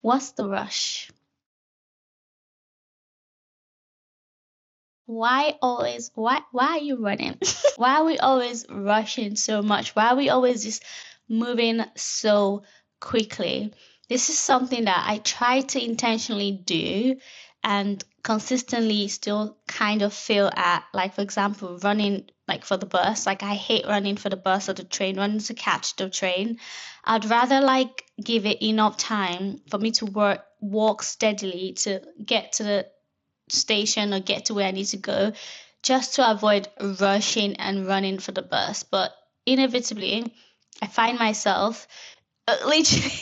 What's the rush? Why are you running? Why are we always rushing so much? Why are we always just moving so quickly? This is something that I try to intentionally do and consistently still kind of fail at. Like, for example, running like for the bus. Like, I hate running for the bus or the train, running to catch the train. I'd rather like give it enough time for me to walk steadily to get to the station or get to where I need to go, just to avoid rushing and running for the bus. But inevitably, I find myself literally,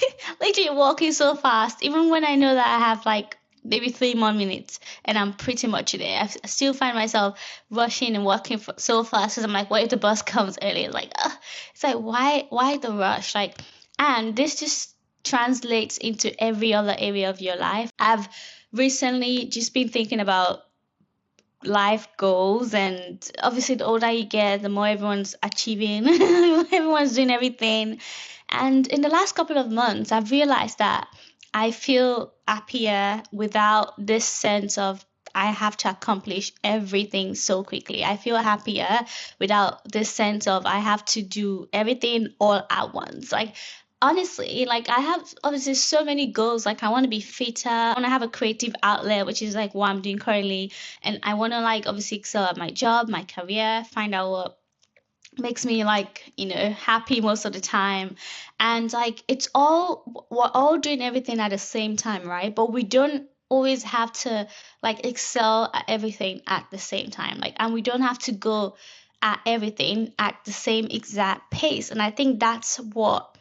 literally walking so fast, even when I know that I have like maybe 3 more minutes and I'm pretty much there. I still find myself rushing and walking so fast because I'm like, what if the bus comes early? Like, it's like, why the rush? Like, and this just translates into every other area of your life. I've recently just been thinking about life goals, and obviously the older you get, the more everyone's achieving, everyone's doing everything. And in the last couple of months I've realized that I feel happier without this sense of I have to accomplish everything so quickly. I feel happier without this sense of I have to do everything all at once. Like, honestly, like I have obviously so many goals. Like, I want to be fitter, I want to have a creative outlet, which is like what I'm doing currently, and I want to like obviously excel at my job, my career, find out what makes me like, happy most of the time. And like we're all doing everything at the same time, right? But we don't always have to like excel at everything at the same time. Like, and we don't have to go at everything at the same exact pace. And I think that's what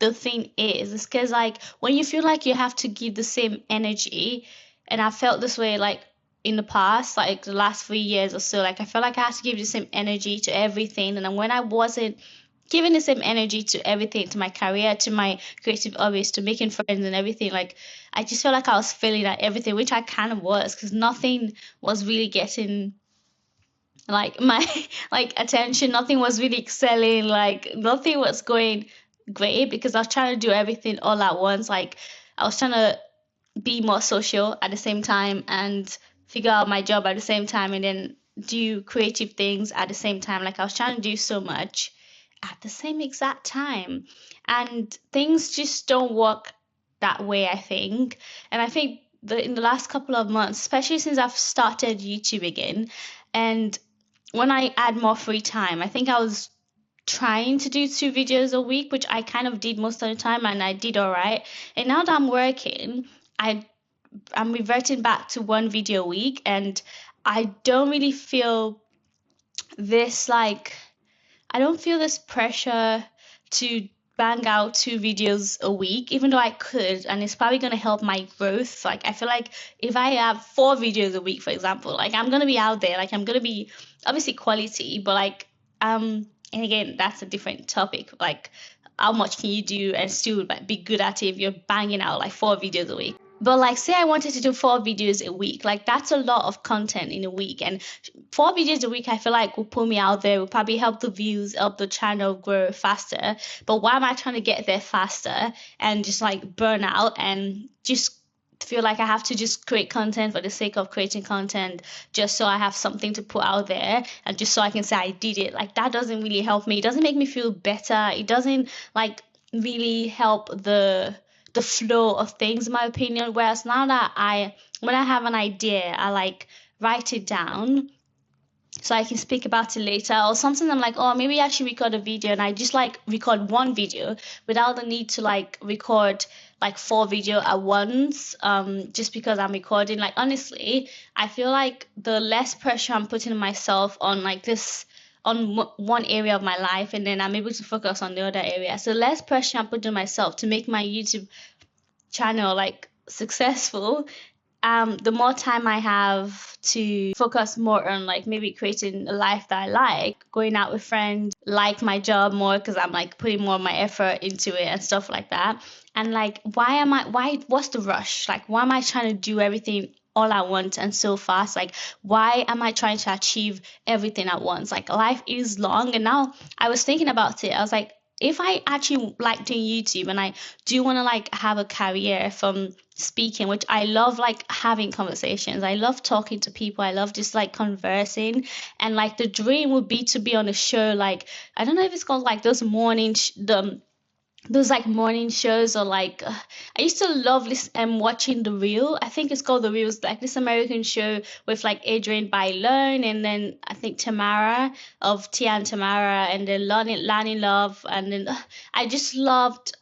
the thing is because like when you feel like you have to give the same energy, and I felt this way like in the past, like the last 3 years or so, like I felt like I had to give the same energy to everything, and then when I wasn't giving the same energy to everything, to my career, to my creative hobbies, to making friends and everything, like I just felt like I was failing at everything, which I kind of was, because nothing was really getting like my like attention, nothing was really excelling, like nothing was going great because I was trying to do everything all at once. Like, I was trying to be more social at the same time and figure out my job at the same time and then do creative things at the same time. Like, I was trying to do so much at the same exact time, and things just don't work that way, I think. And I think in the last couple of months, especially since I've started YouTube again, and when I add more free time, I think I was trying to do 2 videos a week, which I kind of did most of the time, and I did all right. And now that I'm working, I I'm reverting back to 1 video a week, and I don't really feel this like I don't feel this pressure to bang out 2 videos a week, even though I could, and it's probably gonna help my growth. Like, I feel like if I have 4 videos a week, for example, like I'm gonna be out there, like I'm gonna be obviously quality, but like and again, that's a different topic. Like, how much can you do and still like be good at it if you're banging out like 4 videos a week? But like, say I wanted to do 4 videos a week, like that's a lot of content in a week. And 4 videos a week, I feel like will put me out there, will probably help the views, help the channel grow faster. But why am I trying to get there faster and just like burn out and just feel like I have to just create content for the sake of creating content just so I have something to put out there and just so I can say I did it? Like, that doesn't really help me. It doesn't make me feel better. It doesn't like really help the flow of things, in my opinion. Whereas now that when I have an idea, I like write it down so I can speak about it later. Or sometimes I'm like, oh, maybe I should record a video, and I just like record 1 video without the need to like record like 4 video at once. Just because I'm recording. Like, honestly, I feel like the less pressure I'm putting myself on like this on one area of my life, and then I'm able to focus on the other area. So less pressure I'm putting myself to make my YouTube channel like successful, the more time I have to focus more on like maybe creating a life that I like, going out with friends, like my job more because I'm like putting more of my effort into it and stuff like that. And like, what's the rush? Like, why am I trying to do everything all at once and so fast? Like, why am I trying to achieve everything at once? Like, life is long. And now I was thinking about it. I was like, if I actually like doing YouTube and I do want to like have a career from speaking, which I love, like having conversations. I love talking to people. I love just like conversing. And like the dream would be to be on a show, like I don't know if it's called like those those like morning shows, or like I used to love this watching The Real. I think it's called The Real. It's like this American show with like Adrian Bailon, and then I think Tamara of Tia and Tamara, and then Lani Love, and then I just loved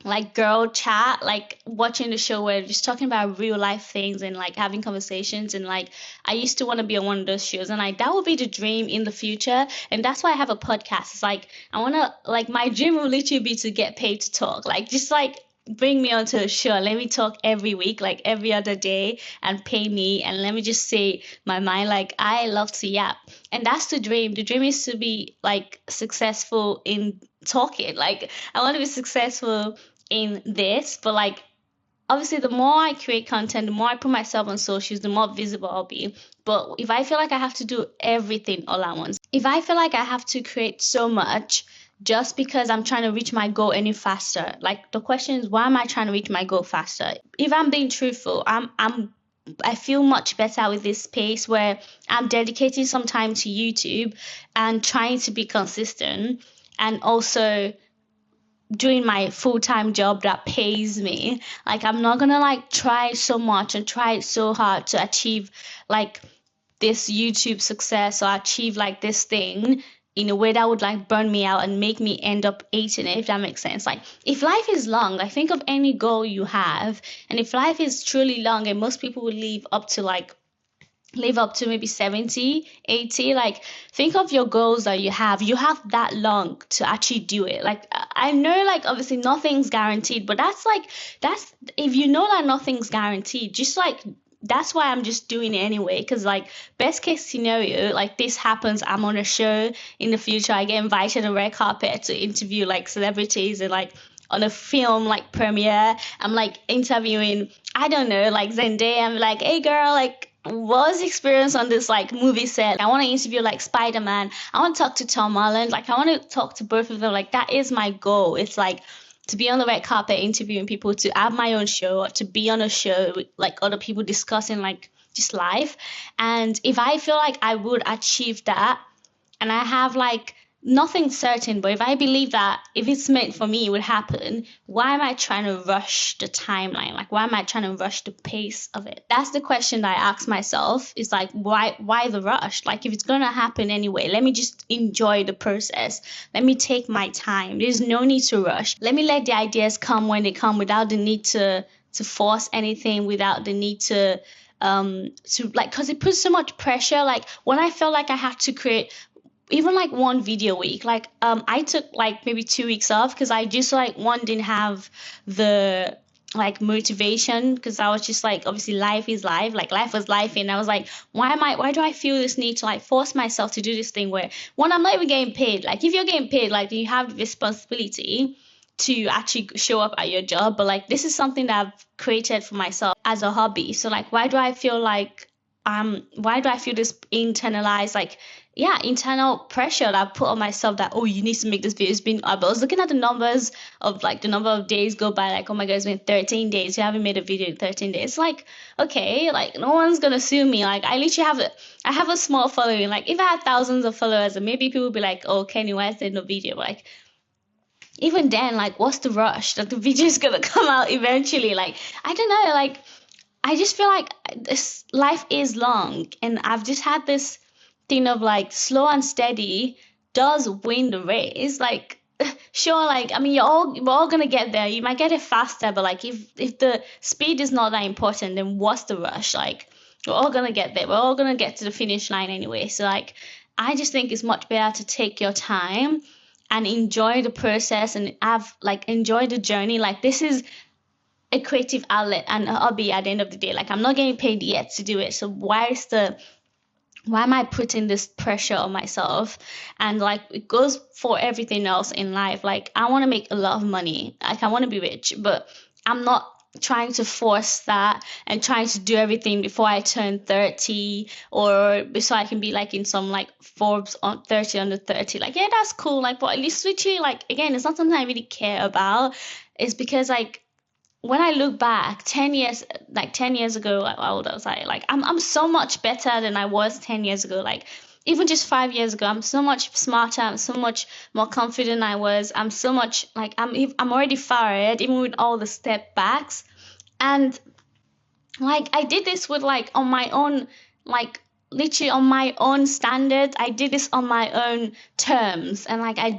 like girl chat, like watching the show where just talking about real life things and like having conversations. And like I used to want to be on one of those shows, and like that would be the dream in the future. And that's why I have a podcast. It's like I want to, like my dream will literally be to get paid to talk, like just like bring me onto a show, let me talk every week, like every other day, and pay me, and let me just say my mind. Like I love to yap, and that's the dream. The dream is to be like successful in talking. Like I want to be successful in this, but like obviously the more I create content, the more I put myself on socials, the more visible I'll be. But if I feel like I have to do everything all at once, if I feel like I have to create so much just because I'm trying to reach my goal any faster, like the question is, why am I trying to reach my goal faster? If I'm being truthful, I feel much better with this space where I'm dedicating some time to YouTube and trying to be consistent, and also doing my full-time job that pays me. Like I'm not gonna like try so much and try so hard to achieve like this YouTube success, or achieve like this thing in a way that would like burn me out and make me end up hating it, if that makes sense. Like if life is long, like think of any goal you have, and if life is truly long, and most people will live up to maybe 70, 80, like think of your goals that you have that long to actually do it. Like I know like obviously nothing's guaranteed, but that's if you know that nothing's guaranteed, just like that's why I'm just doing it anyway. Because like best case scenario, like this happens, I'm on a show in the future, I get invited on a red carpet to interview like celebrities, and like on a film like premiere, I'm like interviewing, I don't know, like Zendaya. I'm like, hey girl, like what was the experience on this like movie set? I want to interview like Spider-Man. I want to talk to Tom Holland. Like I want to talk to both of them. Like that is my goal. It's like to be on the red carpet interviewing people, to have my own show, or to be on a show with like other people discussing like just life. And if I feel like I would achieve that, and I have like nothing certain, but if I believe that if it's meant for me, it would happen, why am I trying to rush the timeline? Like, why am I trying to rush the pace of it? That's the question that I ask myself, is like, why the rush? Like, if it's going to happen anyway, let me just enjoy the process. Let me take my time. There's no need to rush. Let me let the ideas come when they come, without the need to force anything, without the need to like, because it puts so much pressure. Like when I felt like I had to create even like one video a week, like I took like maybe 2 weeks off, because I just like one didn't have the like motivation, because I was just like, obviously life is life, like life was life, and I was like, why do I feel this need to like force myself to do this thing where, one, I'm not even getting paid. Like if you're getting paid, like you have the responsibility to actually show up at your job, but like this is something that I've created for myself as a hobby. So like why do I feel like why do I feel this internalized, like, yeah, internal pressure that I put on myself, that, oh, you need to make this video? It's been, I was looking at the numbers of like the number of days go by, like, oh my God, it's been 13 days. You haven't made a video in 13 days. Like, okay, like no one's going to sue me. Like I literally I have a small following. Like if I had thousands of followers, and maybe people would be like, oh, Kenny, why is there no video? But like, even then, like, what's the rush that the video is going to come out eventually? Like, I don't know. Like, I just feel like this life is long, and I've just had this thing of like slow and steady does win the race. Like sure, like I mean we're all gonna get there. You might get it faster, but like if the speed is not that important, then what's the rush? Like we're all gonna get there. We're all gonna get to the finish line anyway. So like I just think it's much better to take your time and enjoy the process, and have like enjoy the journey. Like this is a creative outlet and a hobby at the end of the day. Like I'm not getting paid yet to do it. So why am I putting this pressure on myself? And like it goes for everything else in life. Like I want to make a lot of money. Like I want to be rich, but I'm not trying to force that and trying to do everything before I turn 30, or so I can be like in some like Forbes on 30 under 30. Like, yeah, that's cool. Like, but at least literally, like, again, it's not something I really care about. It's because like when I look back 10 years, like 10 years ago, like how old was I? Like I'm so much better than I was 10 years ago. Like even just 5 years ago, I'm so much smarter, I'm so much more confident I was. I'm so much like I'm already far ahead, even with all the step backs. And like I did this with like on my own, like literally on my own standards. I did this on my own terms, and like I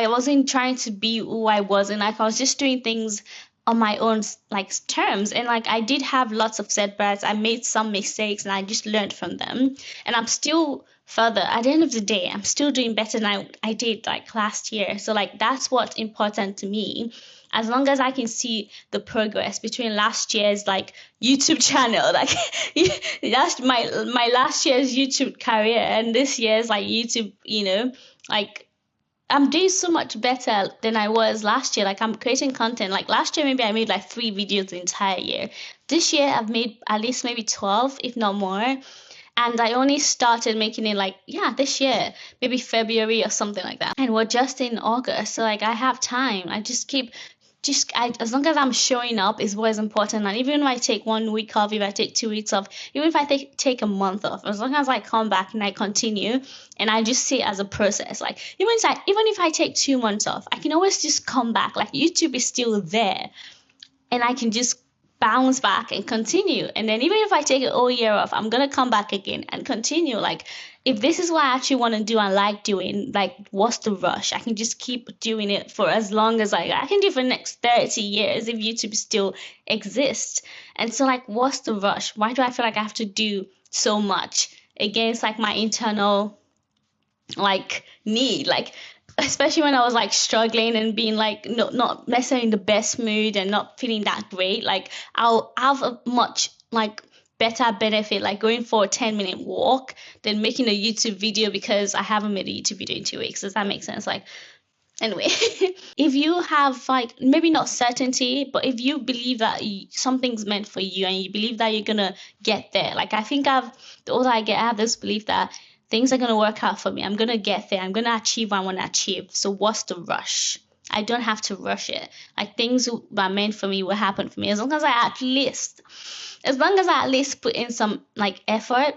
wasn't trying to be who I wasn't. Like I was just doing things on my own like terms, and like I did have lots of setbacks. I made some mistakes and I just learned from them, and I'm still further at the end of the day, I'm still doing better than I did like last year. So like that's what's important to me. As long as I can see the progress between last year's like YouTube channel, like that's my last year's YouTube career and this year's like YouTube, like I'm doing so much better than I was last year. Like I'm creating content. Like last year, maybe I made like 3 videos the entire year. This year, I've made at least maybe 12, if not more. And I only started making it like, yeah, this year, maybe February or something like that. And we're just in August. So like I have time. I just keep as long as I'm showing up is what is important. And even if I take 1 week off, if I take 2 weeks off, even if I take a month off, as long as I come back and I continue and I just see it as a process. Like even if I take 2 months off, I can always just come back. Like YouTube is still there and I can just bounce back and continue. And then even if I take a whole year off, I'm gonna come back again and continue. Like if this is what I actually want to do and like doing, like what's the rush? I can just keep doing it for as long as I can do for the next 30 years if YouTube still exists. And so like what's the rush? Why do I feel like I have to do so much against like my internal like need? Like especially when I was like struggling and being like not necessarily in the best mood and not feeling that great, like I'll have a much like better benefit like going for a 10-minute walk than making a YouTube video because I haven't made a YouTube video in 2 weeks. Does that make sense? Like anyway, if you have like maybe not certainty, but if you believe that something's meant for you and you believe that you're gonna get there, like I think the older I get, I have this belief that things are gonna work out for me. I'm gonna get there. I'm gonna achieve what I want to achieve. So what's the rush? I don't have to rush it. Like things that are meant for me will happen for me as long as I at least put in some like effort.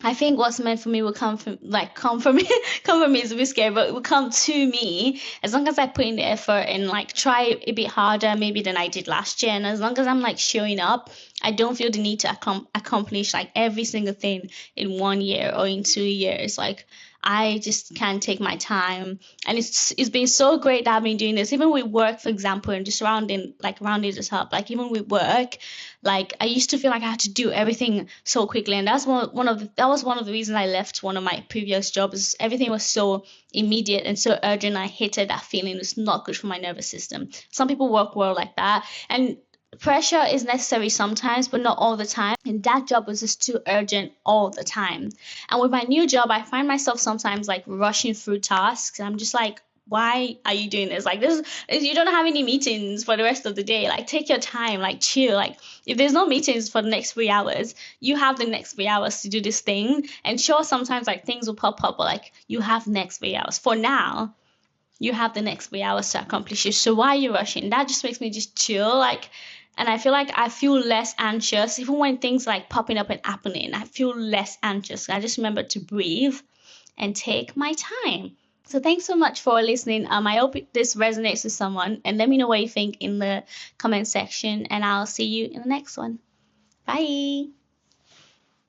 I think what's meant for me will come from me. Come from me is a bit scary, but it will come to me as long as I put in the effort and like try a bit harder maybe than I did last year. And as long as I'm like showing up, I don't feel the need to accomplish like every single thing in 1 year or in 2 years. Like I just can take my time, and it's been so great that I've been doing this. Even with work, for example, and just rounding this up. Like even with work, like I used to feel like I had to do everything so quickly, and that was one of the reasons I left one of my previous jobs. Everything was so immediate and so urgent. I hated that feeling. It's not good for my nervous system. Some people work well like that, and pressure is necessary sometimes, but not all the time. And that job was just too urgent all the time. And with my new job, I find myself sometimes like rushing through tasks. And I'm just like, why are you doing this? Like this, you don't have any meetings for the rest of the day. Like take your time, like chill. Like if there's no meetings for the next 3 hours, you have the next 3 hours to do this thing. And sure, sometimes like things will pop up, but like you have the next 3 hours. For now, you have the next 3 hours to accomplish it. So why are you rushing? That just makes me just chill. Like, and I feel like I feel less anxious even when things like popping up and happening. I feel less anxious. I just remember to breathe and take my time. So thanks so much for listening. I hope this resonates with someone, and let me know what you think in the comment section, and I'll see you in the next one. Bye.